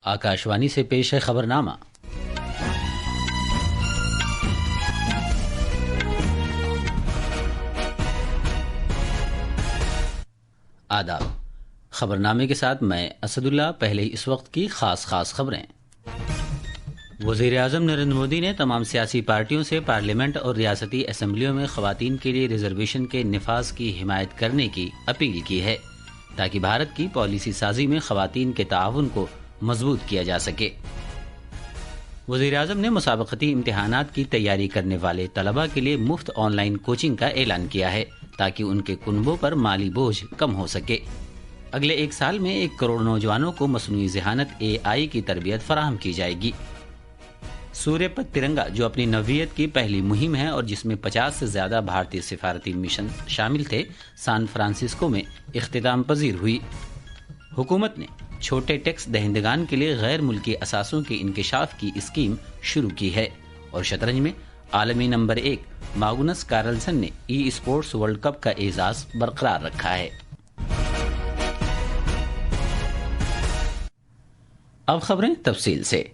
आकाशवाणी से पेश है खबरनामा। आदाब। खबरनामे के साथ मैं असदुल्ला। पहले इस वक्त की खास खबरें। वज़ीर आज़म नरेंद्र मोदी ने तमाम सियासी पार्टियों से पार्लियामेंट और रियासती असम्बलियों में ख़वातीन के लिए रिजर्वेशन के निफाज की हिमायत करने की अपील की है, ताकि भारत की पॉलिसी साजी में ख़वातीन के ताउन को मजबूत किया जा सके। वज़ीर आज़म ने मुसाबकती इम्तिहानात की तैयारी करने वाले तलबा के लिए मुफ्त ऑनलाइन कोचिंग का ऐलान किया है, ताकि उनके कुनबों पर माली बोझ कम हो सके। अगले एक साल में 1 करोड़ नौजवानों को मसनूई ज़हानत AI की तरबियत फराहम की जाएगी। सूर्य पर तिरंगा, जो अपनी नवीयत की पहली मुहिम है और जिसमें 50 से ज़्यादा भारतीय सिफारती मिशन शामिल थे, सान फ्रांसिस्को में इख्तिताम पजीर हुई। हुकूमत ने छोटे टैक्स दहिंदगान के लिए गैर मुल्की असासों के इंकशाफ की स्कीम शुरू की है। और शतरंज में आलमी नंबर 1 माग्नस कार्लसन ने स्पोर्ट्स वर्ल्ड कप का एजाज बरकरार रखा है। अब खबरें तफसील से।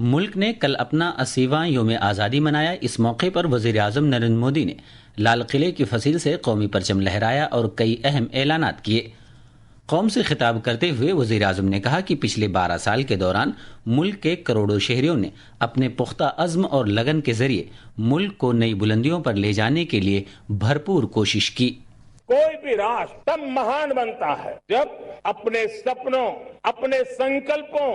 मुल्क ने कल अपना 80वां यौम आज़ादी मनाया। इस मौके पर वज़ीर आज़म नरेंद्र मोदी ने लाल किले की फसील से कौमी परचम लहराया और कई अहम ऐलानात किए। कौम से खिताब करते हुए वज़ीर आज़म ने कहा कि पिछले 12 साल के दौरान मुल्क के करोड़ों शहरियों ने अपने पुख्ता अज़्म और लगन के जरिए मुल्क को नई बुलंदियों पर ले जाने के लिए भरपूर कोशिश की। कोई भी राष्ट्र तब महान बनता है जब अपने सपनों, अपने संकल्पों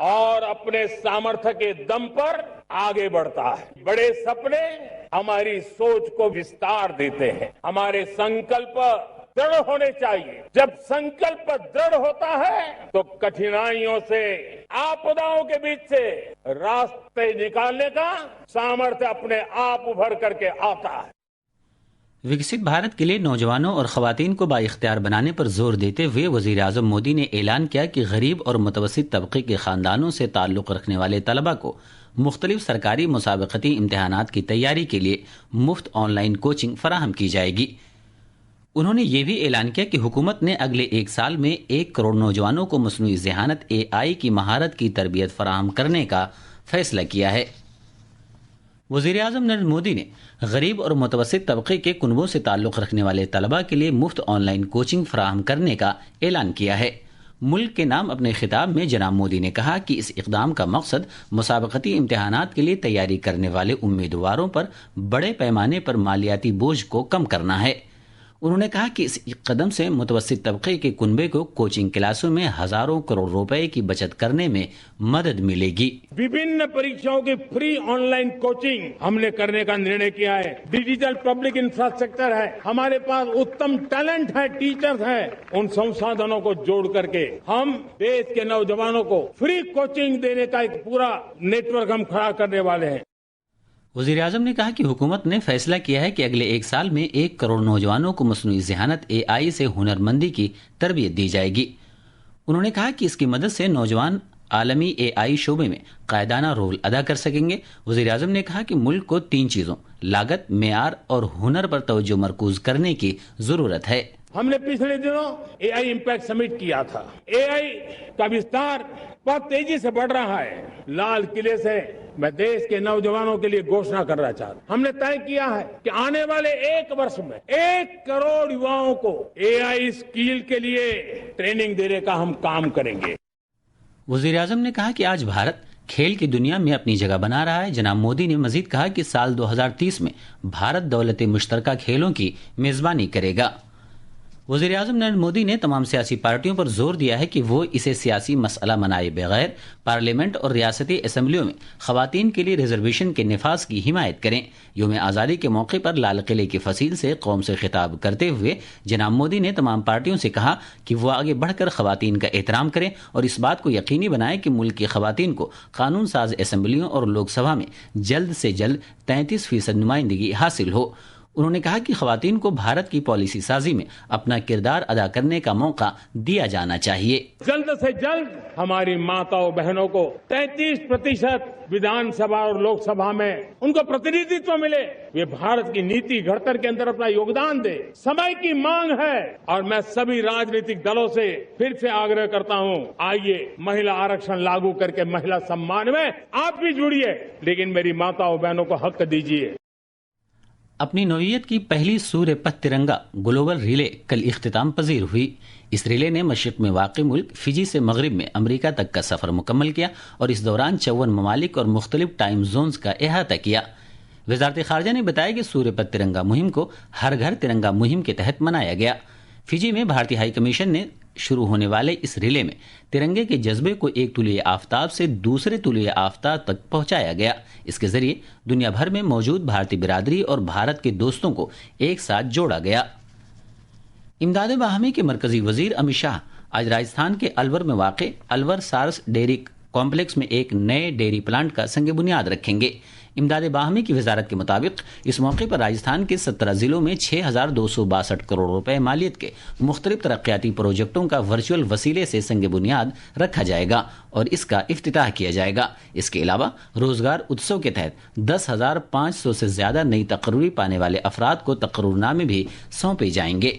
और अपने सामर्थ्य के दम पर आगे बढ़ता है। बड़े सपने हमारी सोच को विस्तार देते हैं। हमारे संकल्प दृढ़ होने चाहिए। जब संकल्प दृढ़ होता है तो कठिनाइयों से, आपदाओं के बीच से रास्ते निकालने का सामर्थ्य अपने आप उभर करके आता है। विकसित भारत के लिए नौजवानों और ख़वातीन को बाइख्तियार बनाने पर जोर देते हुए वज़ीर आज़म मोदी ने ऐलान किया कि गरीब और मुतवस्सित तबके के ख़ानदानों से ताल्लुक़ रखने वाले तलबा को मुख्तलिफ सरकारी मुसाबकती इम्तिहानात की तैयारी के लिए मुफ्त ऑनलाइन कोचिंग फराहम की जाएगी। उन्होंने ये भी ऐलान किया कि हुकूमत ने अगले एक साल में 1 करोड़ नौजवानों को मसनूई ज़हानत AI की महारत की तरबियत फराहम करने का फैसला किया है। वज़ीर आज़म नरेंद्र मोदी ने गरीब और मुतवस्सित तबके के कुनबों से ताल्लुक़ रखने वाले तलबा के लिए मुफ्त ऑनलाइन कोचिंग फराहम करने का ऐलान किया है। मुल्क के नाम अपने खिताब में जनाब मोदी ने कहा कि इस इक़दाम का मकसद मुसाबकती इम्तिहानात के लिए तैयारी करने वाले उम्मीदवारों पर बड़े पैमाने पर मालियाती बोझ को कम करना है। उन्होंने कहा कि इस कदम से मुतवस्सित तबके के कुनबे को कोचिंग क्लासों में हजारों करोड़ रुपए की बचत करने में मदद मिलेगी। विभिन्न परीक्षाओं की फ्री ऑनलाइन कोचिंग हमने करने का निर्णय किया है। डिजिटल पब्लिक इंफ्रास्ट्रक्चर है, हमारे पास उत्तम टैलेंट है, टीचर्स है। उन संसाधनों को जोड़ करके हम देश के नौजवानों को फ्री कोचिंग देने का एक पूरा नेटवर्क हम खड़ा करने वाले हैं। वज़ीर आज़म ने कहा कि हुकूमत ने फैसला किया है कि अगले एक साल में 1 करोड़ नौजवानों को मसनूई ज़हानत AI से हुनरमंदी की तरबियत दी जाएगी। उन्होंने कहा कि इसकी मदद से नौजवान आलमी AI शोबे में कायदाना रोल अदा कर सकेंगे। वज़ीर आज़म ने कहा कि मुल्क को 3 चीज़ों लागत, मेयार और हुनर पर तवज्जो मरकूज करने की ज़रूरत है। हमने पिछले दिनों AI इम्पैक्ट समिट किया था। AI का विस्तार बहुत तेजी से बढ़ रहा है। लाल किले से मैं देश के नौजवानों के लिए घोषणा करना चाहता हूं। हमने तय किया है कि आने वाले 1 वर्ष में 1 करोड़ युवाओं को AI स्किल के लिए ट्रेनिंग देने का हम काम करेंगे। वज़ीर आज़म ने कहा कि आज भारत खेल की दुनिया में अपनी जगह बना रहा है। जनाब मोदी ने मजीद कहा कि साल 2030 में भारत दौलत मुश्तरका खेलों की मेज़बानी करेगा। वज़ीर आज़म नरेंद्र मोदी ने तमाम सियासी पार्टियों पर जोर दिया है कि वो इसे सियासी मसला बनाए बगैर पार्लियामेंट और रियासती असम्बलियों में ख़वातीन के लिए रिजर्वेशन के निफाज की हिमायत करें। यौम आज़ादी के मौके पर लाल किले की फसील से कौम से खिताब करते हुए जनाब मोदी ने तमाम पार्टियों से कहा कि वो आगे बढ़कर ख़वातीन का एहतराम करें और इस बात को यकीनी बनाएं कि मुल्क की ख़वातीन को कानून साज असम्बलियों और लोकसभा में जल्द से जल्द 33% नुमाइंदगी हासिल हो। انہوں نے کہا کہ خواتین کو بھارت کی پالیسی سازی میں اپنا کردار ادا کرنے کا موقع دیا جانا چاہیے. جلد سے جلد ہماری ماتاؤں بہنوں کو 33% विधान सभा और लोकसभा में उनको प्रतिनिधित्व मिले, वे भारत की नीति घड़तर के अंदर अपना योगदान दे. समय की मांग है और मैं सभी राजनीतिक दलों से फिर से आग्रह करता हूं, आइए महिला आरक्षण लागू करके महिला सम्मान में आप भी जुड़िए, लेकिन मेरी माताओं बहनों को हक दीजिए. अपनी नौइयत की पहली सूर्य पथ तिरंगा ग्लोबल रिले कल इख्तिताम पजीर हुई. इस रिले ने मशरिक में वाक़ई मुल्क फिजी से मगरिब में अमेरिका तक का सफ़र मुकम्मल किया और इस दौरान 54 ममालिक और मुख्तलिफ टाइम जोन्स का अहाता किया. वज़ारत ख़ारजा ने बताया कि सूर्य पथ तिरंगा मुहिम को हर घर तिरंगा मुहिम के तहत मनाया गया. फिजी में भारतीय हाई कमीशन ने शुरू होने वाले इस रिले में तिरंगे के जज्बे को एक तुलीय आफताब से दूसरे तुलीय आफताब तक पहुंचाया गया. इसके जरिए दुनिया भर में मौजूद भारतीय बिरादरी और भारत के दोस्तों को एक साथ जोड़ा गया. इमदाद बाहमी के मरकजी वजीर अमित शाह आज राजस्थान के अलवर में वाक़े अलवर सारस डेयरी कॉम्प्लेक्स में एक नए डेयरी प्लांट का संग बुनियाद रखेंगे. इमदाद बाहमी की वजारत के मुताबिक इस मौके पर राजस्थान के 17 जिलों में 6,262 करोड़ रुपए मालियत के मुख्तलिफ तरक्याती प्रोजेक्टों का वर्चुअल वसीले से संग बुनियाद रखा जाएगा और इसका इफ्तिताह किया जाएगा. इसके अलावा रोजगार उत्सव के तहत 10,500 से ज्यादा नई तकर्री पाने वाले अफराद को तकर्रुनामे भी सौंपे जाएंगे.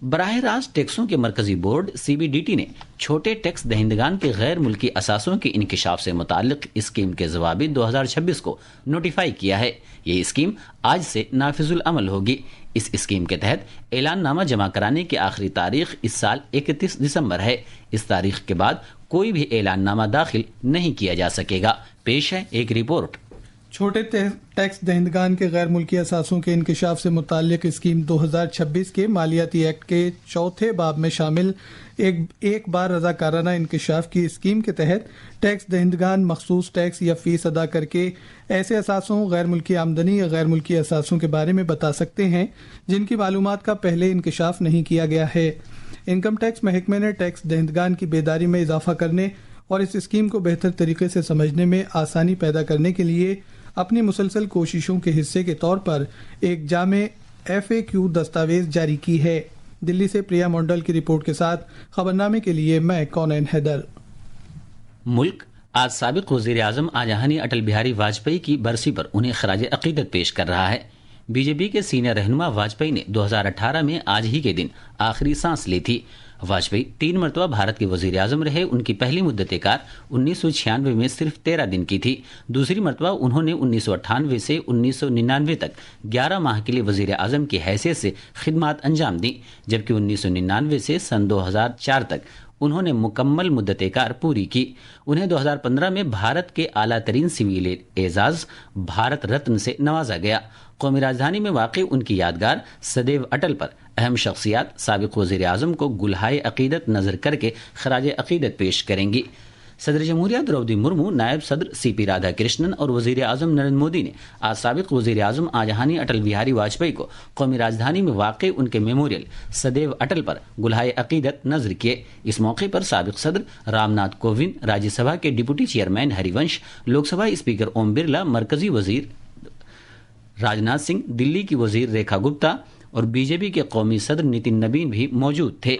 बराह रास्त टैक्सों के मरकजी बोर्ड CBDT ने छोटे टैक्स दहिंदगान के गैर मुल्की असासों के इंकिशाफ से मुतालिक स्कीम के जवाबी 2026 को नोटिफाई किया है. ये स्कीम आज से नाफिजुल अमल होगी. इस स्कीम के तहत ऐलाननामा जमा कराने की आखिरी तारीख इस साल 31 दिसंबर है. इस तारीख के बाद कोई भी ऐलाननामा दाखिल नहीं किया जा सकेगा. पेश है एक रिपोर्ट. छोटे टैक्स दहिंदगान के गैर मुल्की असासों के इंकिशाफ से मुतालिक स्कीम 2026 के मालियाती एक्ट के चौथे बाब में शामिल एक बार रजाकाराना इंकिशाफ की स्कीम के तहत टैक्स दहिंदगान मखसूस टैक्स या फीस अदा करके ऐसे असासों गैर मुल्की आमदनी या गैर मुल्की असासों के बारे में बता सकते हैं जिनकी मालूमात का पहले इंकिशाफ नहीं किया गया है. इनकम टैक्स महकमे ने टैक्स दहिंदगान की बेदारी में इजाफा करने और इस स्कीम को बेहतर तरीके से समझने में आसानी पैदा करने के लिए अपनी मुसलसल कोशिशों के हिस्से के तौर पर एक जामे FAQ दस्तावेज जारी की है. दिल्ली से प्रिया मंडल की रिपोर्ट के साथ खबरनामे के लिए मैं कौनैन हैदर. मुल्क आज साबिक वजीर आजम आजहानी अटल बिहारी वाजपेयी की बरसी पर उन्हें खराज अकीदत पेश कर रहा है. बीजेपी के सीनियर रहनुमा वाजपेयी ने 2018 में आज ही के दिन आखिरी सांस ली थी. वाजपेयी 3 मरतबा भारत के वजीर आजम रहे. उनकी पहली मुद्दत कार 1996 में सिर्फ 13 दिन की थी. दूसरी मरतबा उन्होंने 1998 से 1999 तक 11 माह के लिए वजीर आजम की हैसियत से खिदमात अंजाम दी, जबकि 1999 से सन 2004 तक उन्होंने मुकम्मल मुद्दत कार पूरी की. उन्हें 2015 में भारत के आला तरीन सिविल एजाज भारत रत्न से नवाजा गया. कौमी राजधानी में वाक़ई उनकी यादगार सदैव अटल पर अहम शख्सियात साबिक वज़ीर आज़म को गुलहाए अक़ीदत नज़र करके खराज अक़ीदत पेश करेंगी. सदर जमहूरिया द्रौपदी मुर्मू, नायब सदर CP राधा कृष्णन और वज़ीर आज़म नरेंद्र मोदी ने आज साबिक वज़ीर आज़म आजहानी अटल बिहारी वाजपेयी को कौमी राजधानी में वाक़ई उनके मेमोरियल सदैव अटल पर गुलहाए अक़ीदत नज़र किए. इस मौके पर साबिक सदर रामनाथ कोविंद, राज्यसभा के deputy chairman Harivansh, Lok Sabha speaker Om Birla, मरकजी वज़ीर राजनाथ सिंह, दिल्ली की वज़ीर रेखा गुप्ता और बीजेपी के कौमी सदर नितिन नबीन भी मौजूद थे.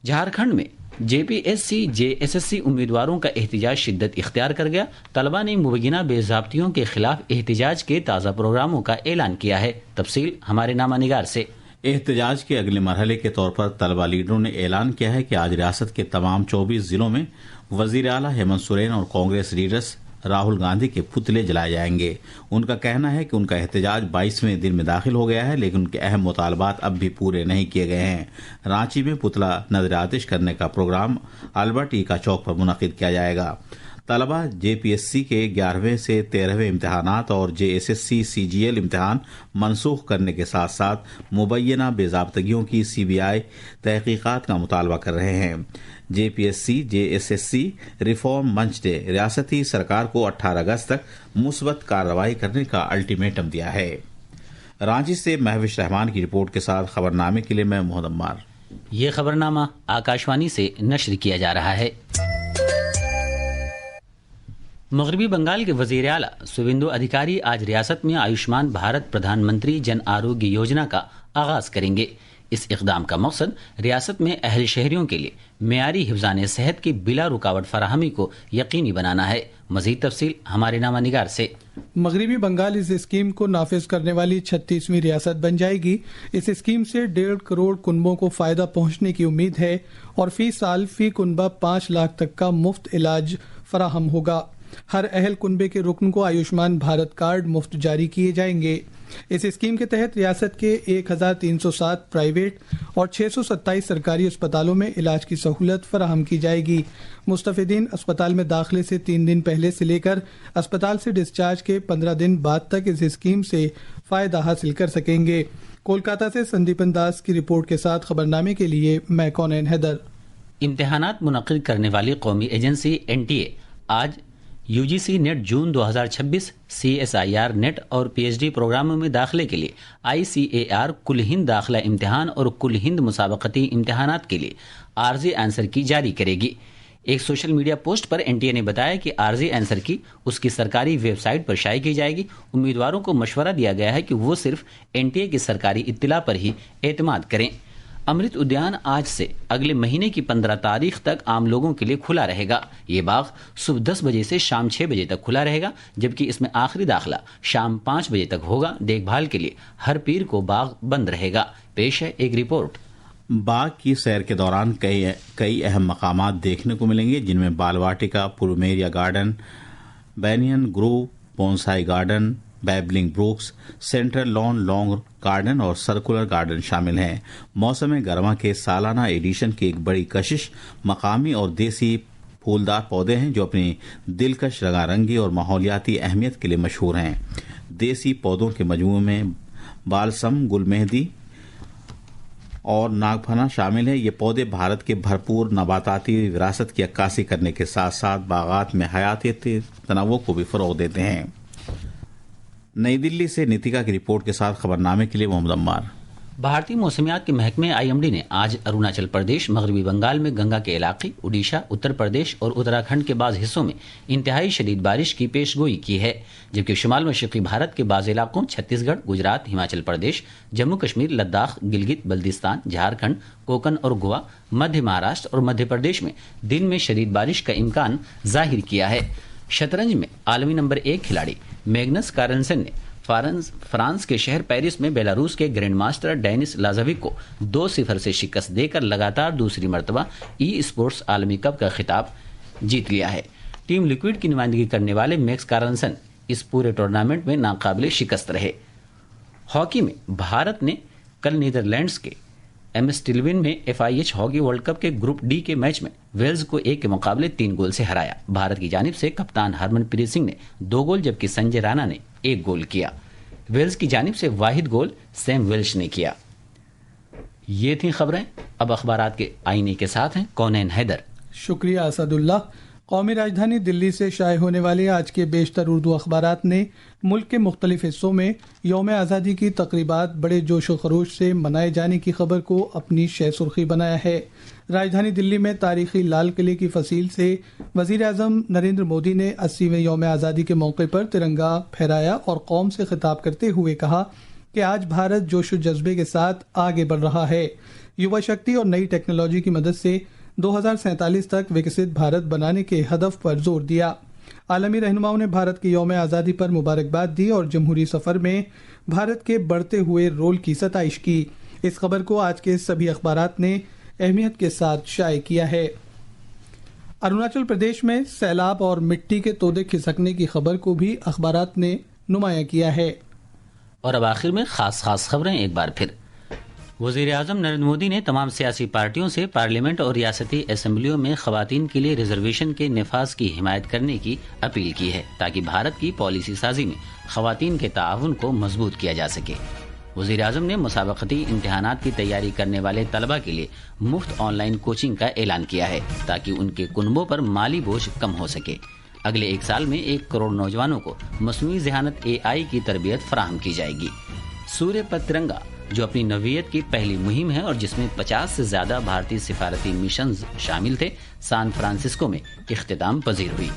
झारखंड में JPSC JSSC उम्मीदवारों का एहतिजाज शिद्दत इख्तियार कर गया. तलबा ने मुबैना बेज़ाब्तियों के खिलाफ एहतिजाज के ताज़ा प्रोग्रामों का ऐलान किया है. तफसील हमारे नामा निगार से. एहतजाज के अगले मरहले के तौर पर तलबा लीडरों ने ऐलान किया है कि आज रियासत के तमाम 24 जिलों में वज़ीर आला हेमंत सोरेन और कांग्रेस लीडर्स राहुल गांधी के पुतले जलाए जाएंगे. उनका कहना है कि उनका एहतजाज 22वें दिन में दाखिल हो गया है, लेकिन उनके अहम मुतालबात अब भी पूरे नहीं किए गए हैं. रांची में पुतला नजर आतिश करने का प्रोग्राम अल्बर्ट ईका चौक पर मुनक़िद किया जाएगा. तलबा JPSC के 11वें से 13वें इम्तहानात और JSSC CGL इम्तहान मनसूख करने के साथ साथ मुबैना बेज़ाब्तगियों की CBI तहकीकात का मुतालबा कर रहे हैं. JPSC JSSC रिफॉर्म मंच ने रियासती सरकार को 18 अगस्त तक मुस्बत कार्रवाई करने का अल्टीमेटम दिया है. रांची से महविश रहमान की रिपोर्ट के साथ खबरनामे के लिए मैं मोहम्मद अम्मार. ये खबरनामा आकाशवाणी से नश्र किया जा रहा है. मगरबी बंगाल के वजीर आला सुवेंदु अधिकारी आज रियासत में आयुष्मान भारत प्रधानमंत्री जन आरोग्य योजना का आगाज करेंगे। इस इकदाम का मकसद रियासत में अहल शहरियों के लिए मेयारी हिफ्ज़ान सेहत की बिला रुकावट फराहमी को यकीनी बनाना है। मजीद तफसील हमारे नामानिगार से। मगरबी बंगाल इस स्कीम को नाफिज करने वाली 36वीं रियासत बन जाएगी। इस स्कीम से 1.5 करोड़ कुनबों को फायदा पहुंचने की उम्मीद है और फी साल फी कुनबा 5 लाख तक का मुफ्त इलाज फराहम होगा। हर अहल कुनबे के रुकन को आयुष्मान भारत कार्ड मुफ्त जारी किए जाएंगे। इस स्कीम के तहत रियासत के 1307 प्राइवेट और 627 सरकारी अस्पतालों में इलाज की सहूलत फराहम की जाएगी। मुस्तफिदीन अस्पताल में दाखिले से 3 दिन पहले से लेकर अस्पताल से डिस्चार्ज के 15 दिन बाद तक इस स्कीम से फायदा हासिल कर सकेंगे। कोलकाता से संदीपन दास की रिपोर्ट के साथ खबरनामे के लिए मैं कौनैन हैदर। इम्तिहानात मुनक्किद करने वाली कौमी एजेंसी NTA आज UGC नेट जून 2026, CSIR नेट और PhD प्रोग्रामों में दाखिले के लिए ICAR कुल हिंद दाखिला इम्तिहान और कुल हिंद मुसाबकती इम्तिहानात के लिए आर्जी आंसर की जारी करेगी। एक सोशल मीडिया पोस्ट पर NTA ने बताया कि आर्जी आंसर की उसकी सरकारी वेबसाइट पर शाया की जाएगी। उम्मीदवारों को मशवरा दिया गया है कि वो सिर्फ NTA की सरकारी इत्तिला पर ही एतमाद करें। अमृत उद्यान आज से अगले महीने की 15 तारीख तक आम लोगों के लिए खुला रहेगा। ये बाग सुबह 10 बजे से शाम 6 बजे तक खुला रहेगा, जबकि इसमें आखिरी दाखिला शाम 5 बजे तक होगा। देखभाल के लिए हर पीर को बाग बंद रहेगा। पेश है एक रिपोर्ट। बाग की सैर के दौरान कई अहम मकामात देखने को मिलेंगे, जिनमें Balvatika, plumeria garden, banyan grove, bonsai garden, babbling brooks, central lawn long garden और सर्कुलर गार्डन शामिल हैं। मौसम गर्मा के सालाना एडिशन की एक बड़ी कशिश मकामी और देसी फूलदार पौधे हैं, जो अपनी दिलकश रंगारंगी और माहौलियाती अहमियत के लिए मशहूर हैं। देसी पौधों के मजमूए में बालसम, गुलमेहदी और नागफना शामिल है। ये पौधे भारत के भरपूर नबाताती विरासत की अक्कासी करने के साथ साथ बागात में हयाती तनव्वुर को भी फरोग देते हैं। नई दिल्ली से नीतिका की रिपोर्ट के साथ खबरनामे के लिए मोहम्मद अम्मार। भारतीय मौसमियात के महकमे IMD ने आज अरुणाचल प्रदेश, मगरबी बंगाल में गंगा के इलाके, उड़ीसा, उत्तर प्रदेश और उत्तराखंड के बाज़ हिस्सों में इंतहाई शदीद बारिश की पेशगोई की है, जबकि शुमाल मशरक़ी भारत के बाज़ इलाकों छत्तीसगढ़, गुजरात, हिमाचल प्रदेश, जम्मू कश्मीर, लद्दाख, गिलगित बल्तिस्तान, झारखंड, कोकन और गोवा, मध्य महाराष्ट्र और मध्य प्रदेश में दिन में शदीद बारिश का इम्कान जाहिर किया है। शतरंज में आलमी नंबर 1 खिलाड़ी मैग्नस कार्लसन ने फ्रांस के शहर पेरिस में बेलारूस के ग्रैंड मास्टर डेनिस लाजोविक को 2-0 से शिकस्त देकर लगातार दूसरी मरतबा स्पोर्ट्स आलमी कप का खिताब जीत लिया है। टीम लिक्विड की नुमाइंदगी करने वाले मैक्स कार्लसन इस पूरे टूर्नामेंट में नाकाबिले शिकस्त रहे। हॉकी में भारत ने कल नीदरलैंड्स के MS टिल्विन में FIH हॉकी वर्ल्ड कप के ग्रुप D के मैच में वेल्स को 1 के मुकाबले 3 गोल से हराया। भारत की जानिब से कप्तान हरमनप्रीत सिंह ने 2 गोल जबकि संजय राणा ने 1 गोल किया। वेल्स की जानिब से वाहिद गोल सैम वेल्श ने किया। ये थी खबरें। अब अखबारात के आईने के साथ हैं कौनैन हैदर। शुक्रिया असदुल्ला। कौमी राजधानी दिल्ली से शाये होने वाले आज के बेशतर उर्दू अखबारात ने मुल्क के मुख्तलिफ हिस्सों में यौम आज़ादी की तकरीबात बड़े जोश व खरोश से मनाए जाने की खबर को अपनी शह सुर्खी बनाया है। राजधानी दिल्ली में तारीखी लाल किले की फसील से वज़ीर आज़म नरेंद्र मोदी ने 80वें यौम आज़ादी के मौके पर तिरंगा फहराया और कौम से खिताब करते हुए कहा कि आज भारत जोश व जज्बे के साथ आगे बढ़ रहा है। युवा शक्ति और नई टेक्नोलॉजी की मदद से 2047 तक विकसित भारत बनाने के हदफ पर जोर दिया। आलमी रहनुमाओं ने भारत की यौम आज़ादी पर मुबारकबाद दी और जमहूरी सफ़र में भारत के बढ़ते हुए रोल की सताइश की। इस खबर को आज के सभी अखबारात ने अहमियत के साथ शाये किया है। अरुणाचल प्रदेश में सैलाब और मिट्टी के तोदे खिसकने की खबर को भी अखबारात ने नुमाया किया है। और अब आखिर में खास खबरें एक बार फिर। वज़ीर आज़म नरेंद्र मोदी ने तमाम सियासी पार्टियों से पार्लियामेंट और रियासती असम्बलियों में ख़वातीन के लिए रिजर्वेशन के नफाज की हिमायत करने की अपील की है, ताकि भारत की पॉलिसी साजी में ख़वातीन के ताउन को मजबूत किया जा सके। वज़ीर आज़म ने मुसाबकती इम्तिहानात की तैयारी करने वाले तलबा के लिए मुफ्त ऑनलाइन कोचिंग का ऐलान किया है, ताकि उनके कुनबों पर माली बोझ कम हो सके। अगले 1 साल में 1 करोड़ नौजवानों को मसनूई ज़हानत AI की तरबियत फराहम की जाएगी। सूर्य पर तिरंगा, जो अपनी नवीयत की पहली मुहिम है और जिसमें 50 से ज्यादा भारतीय सिफारती मिशन शामिल थे, सैन फ्रांसिस्को में इख्तिताम पजीर हुई।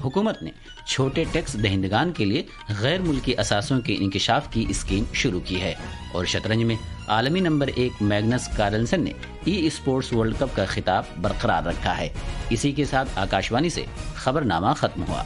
حکومت نے چھوٹے ٹیکس دہندگان کے لیے غیر ملکی اثاثوں کے انکشاف کی اسکیم شروع کی ہے، اور شطرنج میں عالمی نمبر 1 میگنس کارلسن نے ای اسپورٹس ورلڈ کپ کا خطاب برقرار رکھا ہے۔ اسی کے ساتھ آکاشوانی سے خبرنامہ ختم ہوا۔